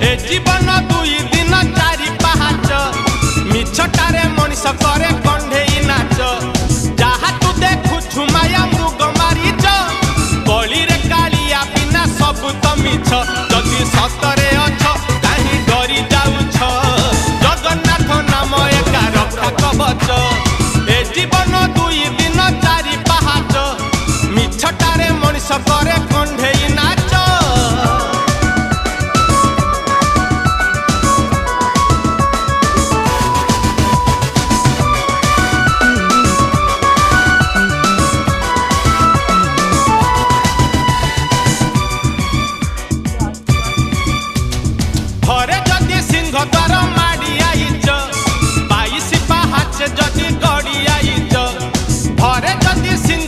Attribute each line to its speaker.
Speaker 1: ए जीवन दुई दिन चारि पाहाच मिछटारे मनीष करे कंढेई नाच जहा तू देखुछु माया मृग मारीच गली रे कालिया बिना सब तो मिछ जदि सतरे अछ काहे डरी जाउछ जगन्नाथ नाम एका रक्षा कवच ए जीवन दुई दिन चारि पाहाच मिछटारे मनीष करे कंढेई नाच घरे जदि सिंह द्वार माड़ी आईच बाईस पाहाच जदि गड़ी आईच घरे जदि सिंह